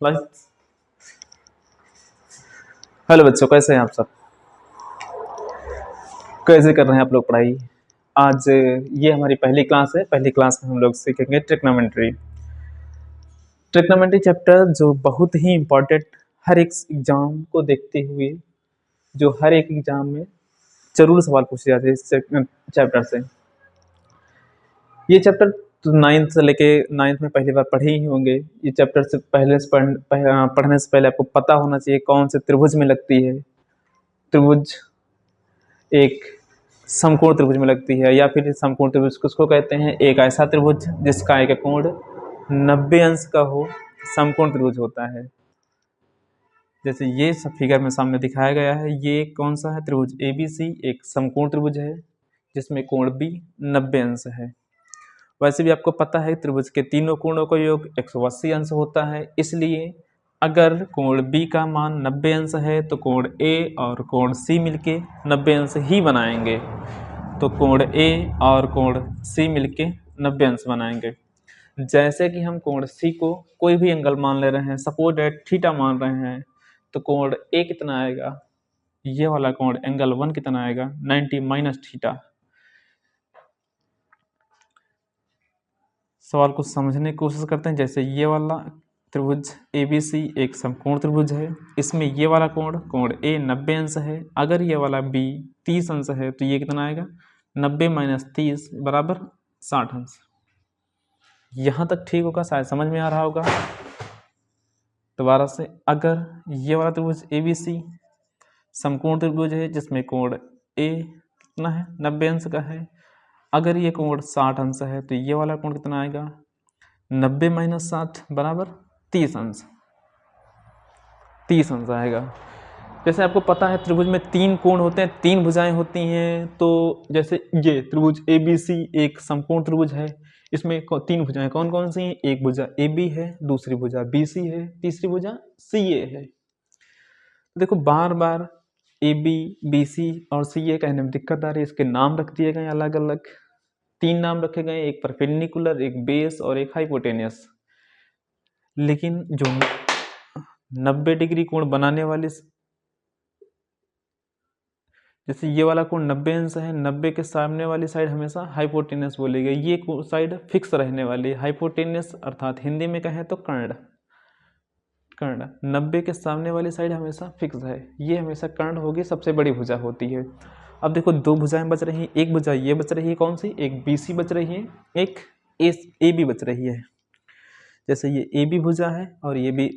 Like hello बच्चों, कैसे हैं आप सब? कैसे कर रहे हैं आप लोग पढ़ाई? आज ये हमारी पहली क्लास है। पहली क्लास में हम लोग सीखेंगे ट्रिग्नोमेट्री। ट्रिग्नोमेट्री चैप्टर जो बहुत ही इम्पोर्टेंट, हर एक एग्जाम को देखते हुए जो हर एक एग्जाम में जरूर सवाल पूछे जाते हैं इस चैप्टर से। ये चैप्टर तो नाइन्थ से लेके नाइन्थ में पहली बार पढ़े ही होंगे। ये चैप्टर से पढ़ने से पहले आपको पता होना चाहिए कौन से त्रिभुज में लगती है। त्रिभुज एक समकोण त्रिभुज में लगती है, या फिर समकोण त्रिभुज किसको कहते हैं? एक ऐसा त्रिभुज जिसका एक कोण 90 अंश का हो, समकोण त्रिभुज होता है। जैसे ये सब फिगर में सामने दिखाया गया है, ये कौन सा है? त्रिभुज ABC एक समकोण त्रिभुज है जिसमें कोण भी 90 अंश है। वैसे भी आपको पता है त्रिभुज के तीनों कोणों का योग 180 अंश होता है, इसलिए अगर कोण B का मान 90 अंश है तो कोण A और कोण C मिलके 90 अंश ही बनाएंगे। तो कोण A और कोण C मिलके 90 अंश बनाएंगे। जैसे कि हम कोण C को कोई भी एंगल मान ले रहे हैं, सपोज डेट थीटा मान रहे हैं, तो कोण A कितना आएगा? ये वाला कोण एंगल 1 कितना आएगा? 90 माइनस थीटा। सवाल को समझने की कोशिश करते हैं। जैसे ये वाला त्रिभुज ABC एक समकोण त्रिभुज है, इसमें ये वाला कोण A 90 अंश है। अगर ये वाला B 30 अंश है तो ये कितना आएगा? 90 माइनस 30 बराबर 60 अंश। यहाँ तक ठीक होगा, शायद समझ में आ रहा होगा। दोबारा से, अगर ये वाला त्रिभुज ABC समकोण त्रिभुज है जिसमें कोण A कितना है? 90 अंश का है। अगर ये कोण 60 अंश है तो ये वाला कोण कितना आएगा? 90 माइनस 60 बराबर 30 अंश। 30 अंश आएगा। जैसे आपको पता है त्रिभुज में 3 कोण होते हैं, 3 भुजाएं होती हैं। तो जैसे ये त्रिभुज ABC एक समकोण त्रिभुज है, इसमें 3 भुजाएं कौन कौन सी हैं? एक भुजा AB है, दूसरी भुजा BC है, तीसरी भुजा CA है। तो देखो बार बार AB, BC और CA कहने में दिक्कत आ रही है, इसके नाम रख दिए गए अलग अलग। 3 नाम रखे गए, एक परपेंडिकुलर, एक बेस और एक हाइपोटेनियस। लेकिन जो 90 डिग्री कोण बनाने वाले, जैसे ये वाला कोण 90 अंश है, 90 के सामने वाली साइड हमेशा हाइपोटेनियस बोली गई। ये साइड फिक्स रहने वाली है। हाइपोटेनियस अर्थात हिंदी में कहें तो कर्ण। कर्ण 90 के सामने वाली साइड हमेशा फिक्स है, ये हमेशा कर्ण होगी, सबसे बड़ी भुजा होती है। अब देखो 2 भुजाएं बच रही हैं, एक भुजा ये बच रही है, कौन सी? एक BC बच रही है, एक AB बच रही है। जैसे ये AB भुजा है और ये भी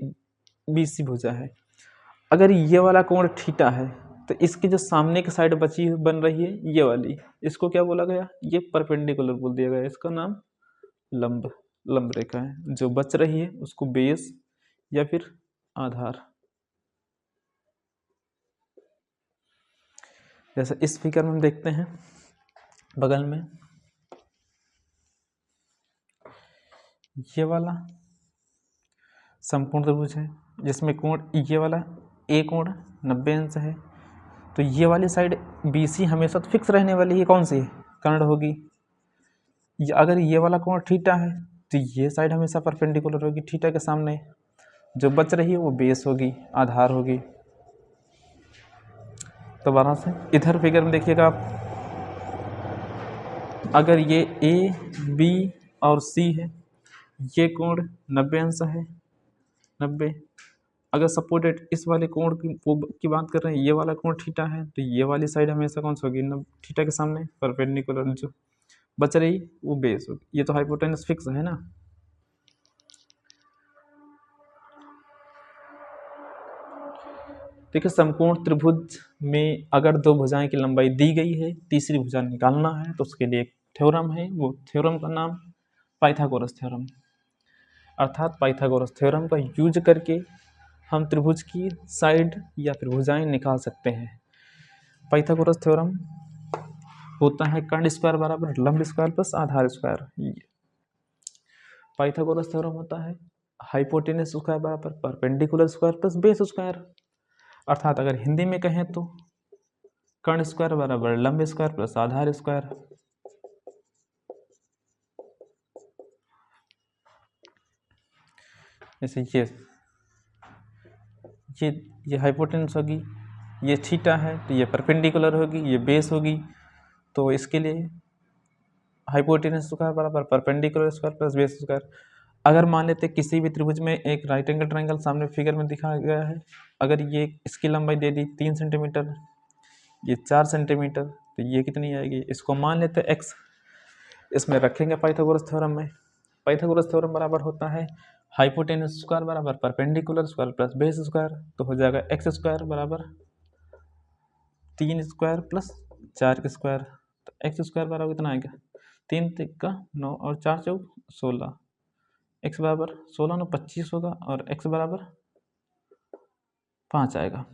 BC भुजा है। अगर ये वाला कोण थीटा है तो इसकी जो सामने की साइड बची बन रही है ये वाली, इसको क्या बोला गया? ये परपेंडिकुलर बोल दिया गया। इसका नाम लंब रेखा है। जो बच रही है उसको बेस या फिर आधार। जैसे इस फिगर में हम देखते हैं, बगल में ये वाला समकोण त्रिभुज है जिसमें कोण ये वाला A कोण 90 अंश है। तो ये वाली साइड BC हमेशा तो फिक्स रहने वाली है, कौन सी है? कर्ण होगी। अगर ये वाला कोण थीटा है तो ये साइड हमेशा परपेंडिकुलर होगी थीटा के सामने। जो बच रही है वो बेस होगी, आधार होगी। दोबारा से इधर फिगर में देखिएगा आप, अगर ये A, B और C है, ये कोण 90 अंश है, 90। अगर सपोर्टेड इस वाले कोण की बात कर रहे हैं, ये वाला कोण थीटा है, तो ये वाली साइड हमेशा कौन सी होगी? थीटा के सामने परपेंडिकुलर। जो बच रही वो बेस होगी। ये तो हाइपोटेनस फिक्स है ना। देखिए समकोण त्रिभुज में अगर 2 भुजाएं की लंबाई दी गई है, तीसरी भुजा निकालना है, तो उसके लिए एक थ्योरम है। वो थ्योरम का नाम पाइथागोरस थ्योरम। अर्थात पाइथागोरस थ्योरम का यूज करके हम त्रिभुज की साइड या फिर भुजाएं निकाल सकते हैं। पाइथागोरस थ्योरम होता है कर्ण स्क्वायर बराबर लंब स्क्वायर प्लस आधार स्क्वायर। पाइथागोरस थ्योरम होता है हाइपोटेनस स्क्वायर बराबर perpendicular square plus base square. अर्थात अगर हिंदी में कहें तो कर्ण स्क्वायर बराबर लंब स्क्वायर प्लस आधार स्क्वायर। जैसे ये ये हाइपोटेनस होगी, ये थीटा है तो ये परपेंडिकुलर होगी, ये बेस होगी। तो इसके लिए हाइपोटेनस स्क्वायर बराबर perpendicular square plus base square. अगर मान लेते किसी भी त्रिभुज में एक राइट एंगल ट्रायंगल सामने फिगर में दिखाया गया है, अगर ये इसकी लंबाई दे दी 3 सेंटीमीटर, ये 4 सेंटीमीटर, तो ये कितनी आएगी, इसको मान लेते हैं x। इसमें रखेंगे पाइथागोरस थ्योरम में। पाइथागोरस थ्योरम बराबर होता है हाइपोटेनस स्क्वायर बराबर perpendicular square plus base square. तो हो जाएगा एक्स स्क्वायर बराबर 3 स्क्वायर प्लस 4 के स्क्वायर। तो एक्स स्क्वायर बराबर कितना आएगा, 3 तिक्का 9 और 4 चौक 16। एक्स बराबर 16 9 25 होगा और एक्स बराबर 5 आएगा।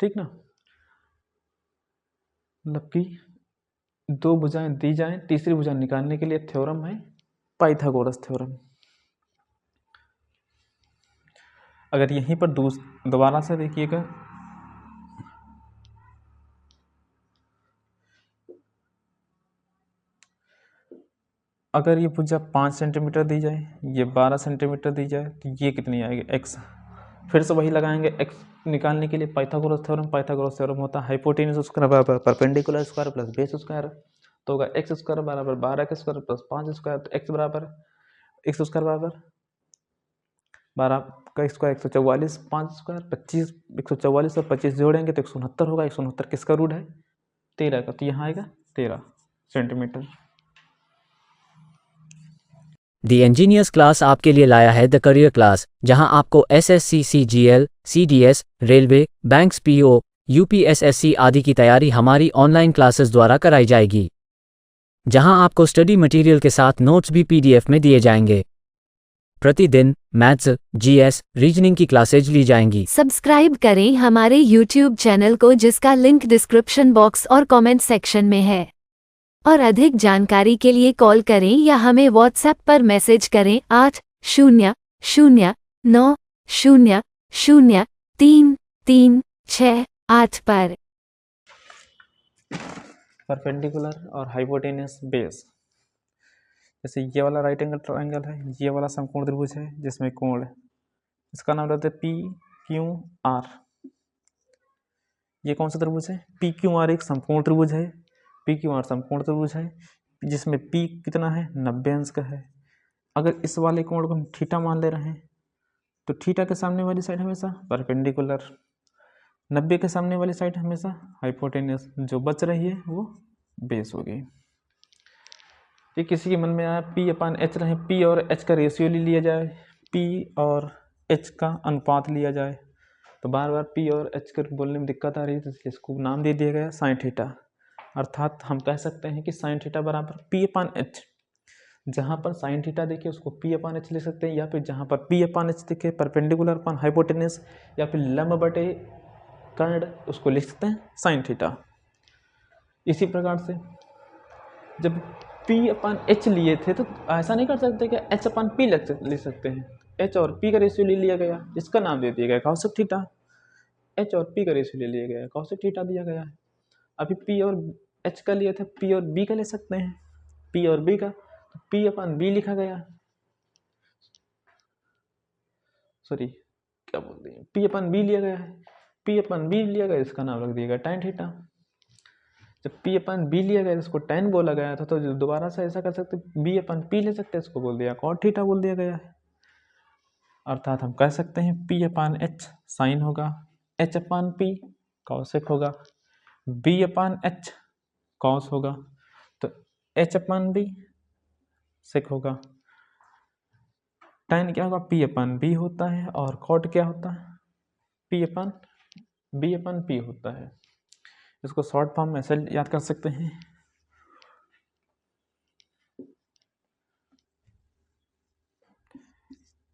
ठीक ना, मतलब कि 2 भुजाएं दी जाएं, तीसरी भुजा निकालने के लिए थ्योरम है पाइथागोरस थ्योरम। अगर यहीं पर दोबारा से देखिएगा, अगर ये भुजा 5 सेंटीमीटर दी जाए, ये 12 सेंटीमीटर दी जाए, तो ये कितनी आएगी एक्स। फिर से वही लगाएंगे एक्स निकालने के लिए पाइथागोरस थ्योरम। पाइथागोरस थ्योरम होता है हाइपोटेनस स्क्वायर बराबर perpendicular square plus base square. तो होगा एक्स स्क्वायर बराबर 12 के स्क्वायर प्लस 5 स्क्वायर। तो एक्स बराबर एक्स स्क्वायर बराबर 12 का स्क्वायर 144, 5 स्क्वायर 25, 144 और 25 जोड़ेंगे तो 169 होगा। 169 किसका रूट है, 13 का, तो यहाँ आएगा 13 सेंटीमीटर। द इंजीनियर्स क्लास आपके लिए लाया है द करियर क्लास, जहां आपको SSC, CGL, CDS, railway, banks, PO, UPSSC आदि की तैयारी हमारी ऑनलाइन क्लासेस द्वारा कराई जाएगी, जहां आपको स्टडी मटेरियल के साथ नोट्स भी पीडीएफ में दिए जाएंगे। प्रतिदिन मैथ्स, जीएस, रीजनिंग की क्लासेज ली जाएंगी। सब्सक्राइब करें हमारे यूट्यूब चैनल को, जिसका लिंक डिस्क्रिप्शन बॉक्स और कमेंट सेक्शन में है। और अधिक जानकारी के लिए कॉल करें या हमें व्हाट्सएप पर मैसेज करें 8009003338 पर। परपेंडिकुलर और हाइपोटेनस बेस, जैसे ये वाला राइट एंगल ट्रायंगल है, ये वाला समकोण त्रिभुज है जिसमें कोण है, इसका नाम रहता है पी क्यू आर। ये कौन सा त्रिभुज है, पी क्यू आर एक समकोण त्रिभुज है। पी क्यू आर समकोण त्रिभुज है जिसमें पी कितना है, 90 अंश का है। अगर इस वाले कोण को हम थीटा मान ले रहे हैं, तो थीटा के सामने वाली साइड हमेशा परपेंडिकुलर, 90 के सामने वाली साइड हमेशा हाइपोटेनस, जो बच रही है वो बेस होगी। ये किसी के मन में आया पी अपान एच रहे, पी और एच का रेशियो ले लिया जाए, पी और एच का अनुपात लिया जाए, तो बार बार पी और एच के बोलने में दिक्कत आ रही है, तो इसलिए इसको नाम दे दिया गया साइन थीटा। अर्थात हम कह सकते हैं कि साइन थीटा बराबर पी अपान एच। जहाँ पर साइन थीटा देखिए उसको पी अपान एच लिख सकते हैं, या फिर जहाँ पर पी अपान एच दिखे परपेंडिकुलर अपान हाइपोटेनस या फिर लंब बटे कर्ण, उसको लिख सकते हैं साइन थीटा। इसी प्रकार से जब पी अपान एच लिए थे तो ऐसा नहीं कर सकते कि एच अपान पी लिख सकते हैं। एच और पी का रेशियो ले लिया गया, इसका नाम दे दिया गया कौशिक थीटा। एच और पी का रेशियो ले लिया गया, कौशिक थीटा दिया गया है। अभी पी और एच का लिए थे, पी और बी का ले सकते हैं, पी और बी का, तो पी अपान बी लिखा गया, सॉरी क्या बोल रही है, पी अपान बी लिया गया है। पी अपान बी लिया गया, इसका नाम रख दिया गया tan थीटा। जब पी अपान बी लिया गया इसको tan बोला गया था, तो दोबारा से ऐसा कर सकते बी अपान पी ले सकते, इसको बोल दिया cot थीटा बोल दिया गया है। अर्थात हम कह सकते हैं पी अपान एच साइन होगा, एच अपान पी कौशिक होगा, बी अपान एच कॉस होगा, तो एच अपान बी सेक होगा। tan क्या होगा, पी अपान बी होता है, और कॉट क्या होता है, पी अपान बी अपान पी होता है। इसको शॉर्ट फॉर्म में ऐसे याद कर सकते हैं,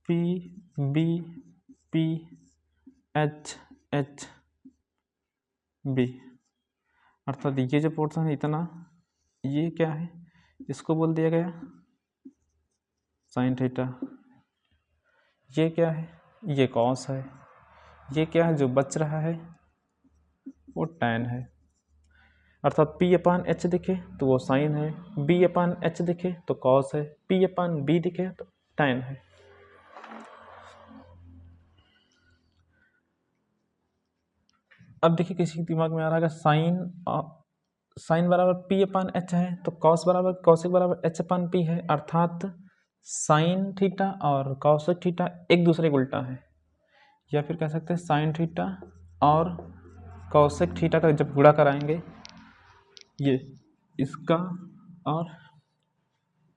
P B P H H B. अर्थात ये जो पोर्शन है इतना, ये क्या है, इसको बोल दिया गया साइन थीटा। ये क्या है, ये कॉस है। ये क्या है जो बच रहा है, वो tan है। अर्थात P अपान एच दिखे तो वो साइन है, B अपान एच दिखे तो कॉस है, P अपान बी दिखे तो tan है। अब देखिए किसी के दिमाग में आ रहा है साइन बराबर पी अपान एच है, तो कॉसिक बराबर एच अपान पी है, अर्थात साइन थीटा और कॉसिक थीटा एक दूसरे के उल्टा है, या फिर कह सकते हैं साइन थीटा और कॉसिक थीटा का जब गुणा कराएंगे, ये इसका और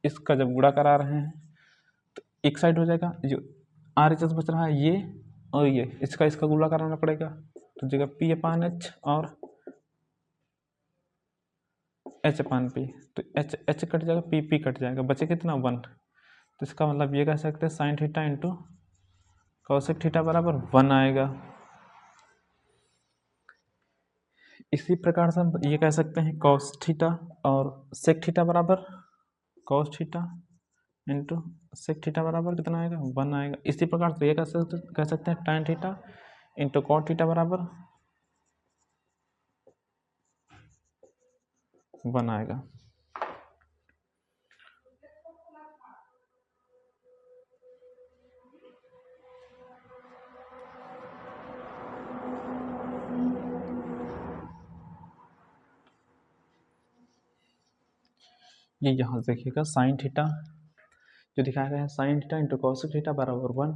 इसका जब गुणा करा रहे हैं तो एक साइड हो जाएगा, जो आर एच एस बच रहा है ये और ये, इसका गुणा कराना पड़ेगा, तो जगह पी अपान एच और एच अपान पी, तो एच कट जाएगा, पी कट जाएगा, बचे कितना 1। तो इसका मतलब ये कह सकते हैं sign theta into cosec theta बराबर 1 आएगा। इसी प्रकार से हम ये कह सकते हैं कॉस थीटा और सेक थीटा बराबर cos theta into sec theta बराबर कितना आएगा 1 आएगा। इसी प्रकार से ये कह सकते हैं tan theta into cot theta बराबर 1 आएगा। ये यहाँ से देखिएगा साइन थीटा जो दिखाया गया है, sine theta into cosec theta बराबर 1,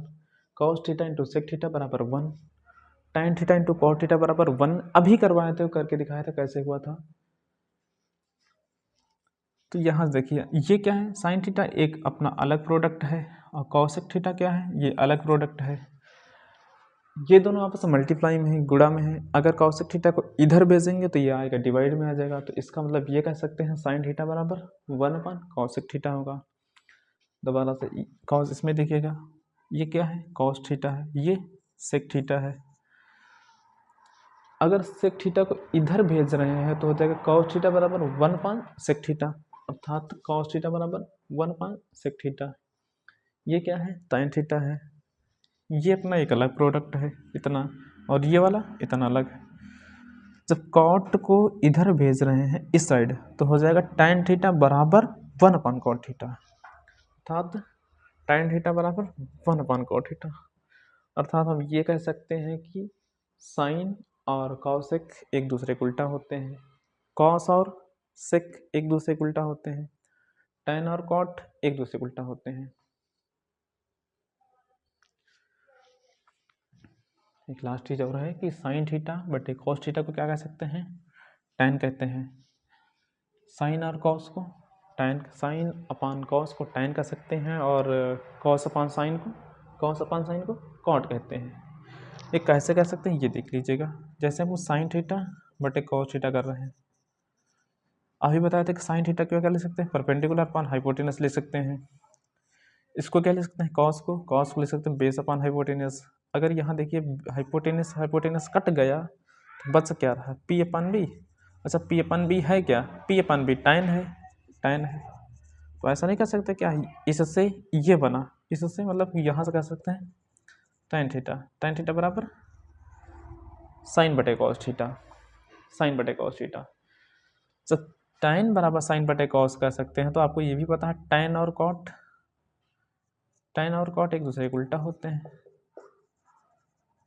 cos theta into sec theta बराबर 1, tan theta into cot theta बराबर 1। अभी करवाए थे, करके दिखाया था कैसे हुआ था। तो यहाँ से देखिए ये क्या है, साइन थीटा एक अपना अलग प्रोडक्ट है और कॉसेक थीटा क्या है, ये अलग प्रोडक्ट है। ये दोनों आपस में मल्टीप्लाई में है, गुणा में है। अगर कॉसेक थीटा को इधर भेजेंगे तो ये आएगा डिवाइड में आ जाएगा, तो इसका मतलब ये कह सकते हैं साइन थीटा बराबर 1 अपान कॉसेक थीटा होगा। दोबारा से कॉस, इसमें देखिएगा ये क्या है, कॉस थीटा है, ये सेक थीटा है। अगर सेक थीटा को इधर भेज रहे हैं तो हो जाएगा कॉस थीटा बराबर 1 अपान सेक थीटा, अर्थात कॉस थीटा बराबर 1 अपान सेक थीटा। ये क्या है, साइन थीटा है। ये अपना एक अलग प्रोडक्ट है इतना, और ये वाला इतना अलग है। जब कॉट को इधर भेज रहे हैं इस साइड तो हो जाएगा tan थीटा बराबर 1 अपान कॉट थीटा, अर्थात tan थीटा बराबर 1 अपान कॉट थीटा। अर्थात हम ये कह सकते हैं कि साइन और कॉसेक एक दूसरे के उल्टा होते हैं, कॉस और सेक एक दूसरे के उल्टा होते हैं, tan और कॉट एक दूसरे के उल्टा होते हैं। एक लास्ट चीज और है कि साइन थीटा बटे कॉस थीटा को क्या कह सकते हैं, tan कहते हैं। साइन और कॉस को tan, साइन अपान कॉस को tan कह सकते हैं, और कॉस अपान साइन को कॉट कहते हैं। ये कैसे कह सकते हैं ये देख लीजिएगा। जैसे हम वो साइन थीटा बटे कॉस थीटा कर रहे हैं, अभी बताया था कि साइन थीटा क्या लिख सकते हैं, परपेंडिकुलर अपान हाइपोटेनस लिख सकते हैं। इसको क्या लिख सकते हैं, कॉस को लिख सकते हैं बेस अपान हाइपोटेनस। अगर यहाँ देखिए हाइपोटेनस कट गया तो बच क्या रहा, पी अपान बी। अच्छा पी अपान बी है क्या, पी अपान बी tan है। तो ऐसा नहीं कर सकते क्या, इससे ये बना, इससे मतलब यहाँ से कह सकते हैं tan थीटा बराबर साइन बटे कॉस थीटा। तो tan बराबर साइन बटे कॉस कह सकते हैं। तो आपको ये भी पता है tan और कॉट एक दूसरे के उल्टा होते हैं।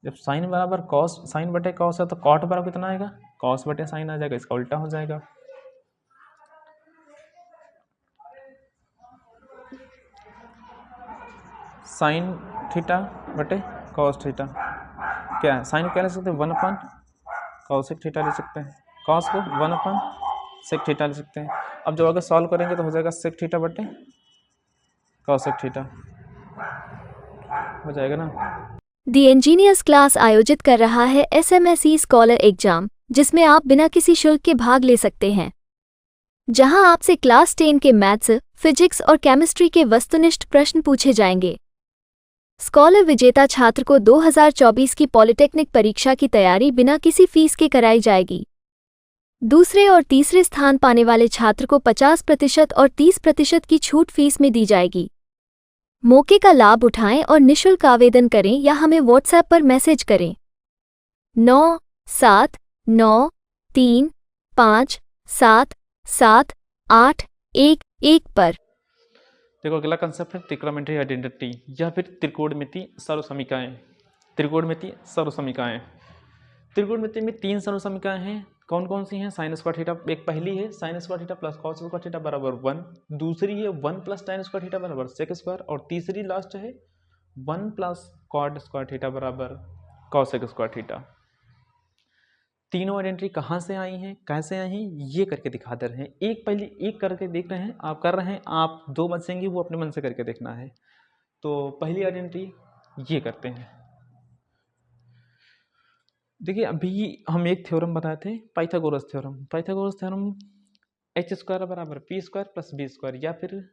जब साइन बराबर साइन बटे कॉस है तो कॉट बराबर कितना आएगा, कॉस बटे साइन आ जाएगा, इसका उल्टा हो जाएगा। साइन थीटा बटे कॉस थीटा क्या है, साइन को क्या लिख सकते हैं 1 अपान कॉसेक थीटा लिख सकते हैं, कॉस को 1 अपान सेक थीटा लिख सकते हैं। अब जब अगर सॉल्व करेंगे तो हो जाएगा सेक थीटा बटे कॉसेक थीटा हो जाएगा ना। दी इंजीनियर्स क्लास आयोजित कर रहा है SMSE स्कॉलर एग्जाम, जिसमें आप बिना किसी शुल्क के भाग ले सकते हैं, जहां आपसे क्लास 10 के मैथ्स, फिजिक्स और केमिस्ट्री के वस्तुनिष्ठ प्रश्न पूछे जाएंगे। स्कॉलर विजेता छात्र को 2024 की पॉलिटेक्निक परीक्षा की तैयारी बिना किसी फीस के कराई जाएगी। दूसरे और तीसरे स्थान पाने वाले छात्र को 50% और 30% की छूट फीस में दी जाएगी। मौके का लाभ उठाएं और निःशुल्क आवेदन करें या हमें व्हाट्सएप पर मैसेज करें 9793577811 पर। देखो अगला कंसेप्ट है ट्रिग्नोमेट्री आइडेंटिटी या फिर त्रिकोणमिति सर्वसमीकरण। त्रिकोणमिति में 3 सर्वसमीकरण हैं। कौन कौन सी हैं? साइन स्क्वायर थीटा, एक पहली है sine square theta plus cos square theta बराबर 1, दूसरी है 1 प्लस tan स्क्वायर थीटा बराबर सेक स्क्वायर, और तीसरी लास्ट है 1 प्लस कॉट स्क्वायर थीटा बराबर कॉसेक स्क्वायर थीटा। तीनों आइडेंटिटी कहाँ से आई हैं, कैसे आई हैं, ये करके दिखा दे रहे हैं। एक पहली एक करके देख रहे हैं, आप कर रहे हैं, आप 2 बचेंगे वो अपने मन से करके देखना है। तो पहली आइडेंटिटी ये करते हैं। देखिए अभी हम एक थ्योरम बताए थे, Pythagoras theorem. Pythagoras theorem H square बराबर P square plus B square, या फिर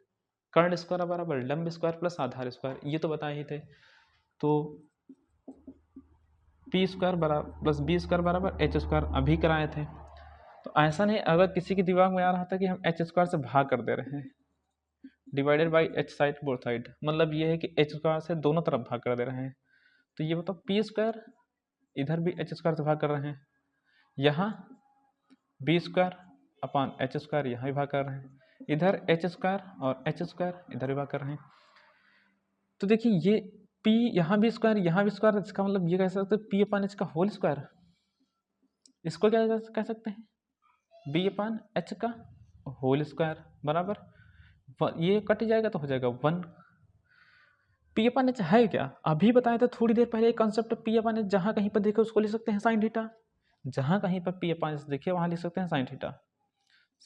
कर्ण स्क्वायर बराबर लंब स्क्वायर प्लस आधार स्क्वायर, ये तो बताए ही थे। तो पी स्क्वायर बराबर प्लस बी स्क्वायर बराबर एच स्क्वायर अभी कराए थे। तो ऐसा नहीं, अगर किसी के दिमाग में आ रहा था कि हम एच स्क्वायर से भाग कर दे रहे हैं, divided by H side both side, मतलब ये है कि एच स्क्वायर से दोनों तरफ भाग कर दे रहे हैं। तो ये बताओ पी स्क्वायर इधर भी एच स्क्वायर से भाग कर रहे हैं, यहाँ B square upon H square यहाँ भी भाग कर रहे हैं, इधर एच स्क्वायर और एच स्क्वायर इधर भी भाग कर रहे हैं। तो देखिए ये P यहाँ भी स्क्वायर यहाँ भी स्क्वायर, इसका मतलब ये कह सकते हैं P अपॉन एच का होल स्क्वायर। इसको क्या कह सकते हैं? B अपॉन एच का होल स्क्वायर बराबर ये कट जाएगा तो हो जाएगा 1। P अपॉन एच है क्या? अभी बताया था थोड़ी देर पहले कॉन्सेप्ट P अपॉन एच, जहाँ कहीं पर देखे उसको लिख सकते हैं साइन थीटा, जहाँ कहीं पर P अपॉन एच देखिए वहाँ लिख सकते हैं साइन थीटा,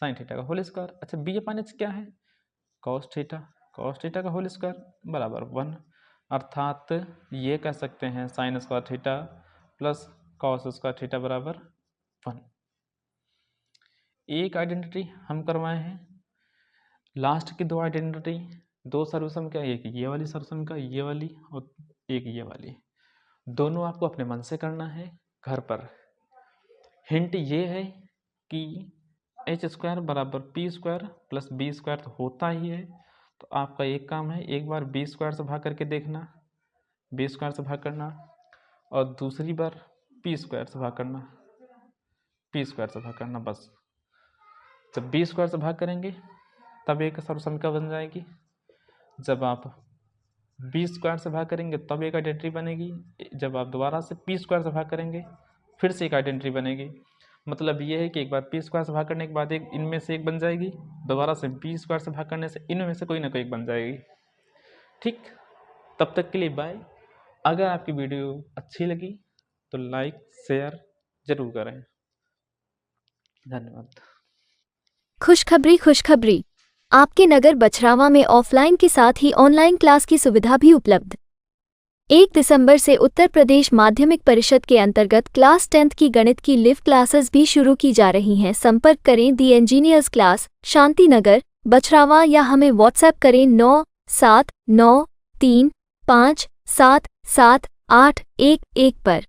साइन थीटा का होल स्क्वायर। अच्छा B अपॉन एच क्या है? कॉस थीटा, कॉस थीटा का होल स्क्वायर बराबर 1, अर्थात ये कह सकते हैं sine square theta plus cos square theta बराबर 1। एक आइडेंटिटी हम करवाए हैं, लास्ट की 2 आइडेंटिटी, 2 सर्वसम क्या, एक ये वाली सर्वसम का ये वाली और एक ये वाली, दोनों आपको अपने मन से करना है घर पर। हिंट ये है कि एच स्क्वायर बराबर P square plus B square तो होता ही है। तो आपका एक काम है, एक बार बी स्क्वायर से भाग करके देखना, बी स्क्वायर से भाग करना, और दूसरी बार पी स्क्वायर से भाग करना, पी स्क्वायर से भाग करना। बस जब बी स्क्वायर से भाग करेंगे तब एक सर्वसमीकरण बन जाएगी, जब आप बी स्क्वायर से भाग करेंगे तब एक आइडेंटिटी बनेगी, जब आप दोबारा से पी स्क्वायर से भाग करेंगे फिर से एक आइडेंटिटी बनेगी। मतलब ये है कि एक बार पी स्क्वायर से भाग करने के बाद एक इनमें से एक बन जाएगी, दोबारा से बी स्क्वायर से भाग करने से इनमें से कोई ना कोई एक बन जाएगी। ठीक, तब तक के लिए बाय। अगर आपकी वीडियो अच्छी लगी तो लाइक शेयर जरूर करें। धन्यवाद। खुशखबरी, आपके नगर बछरावा में ऑफलाइन के साथ ही ऑनलाइन क्लास की सुविधा भी उपलब्ध। 1 दिसंबर से उत्तर प्रदेश माध्यमिक परिषद के अंतर्गत क्लास 10th की गणित की लिव क्लासेस भी शुरू की जा रही हैं। संपर्क करें दी इंजीनियर्स क्लास, शांति नगर, बछरावा, या हमें व्हाट्सएप करें 9793577811 पर।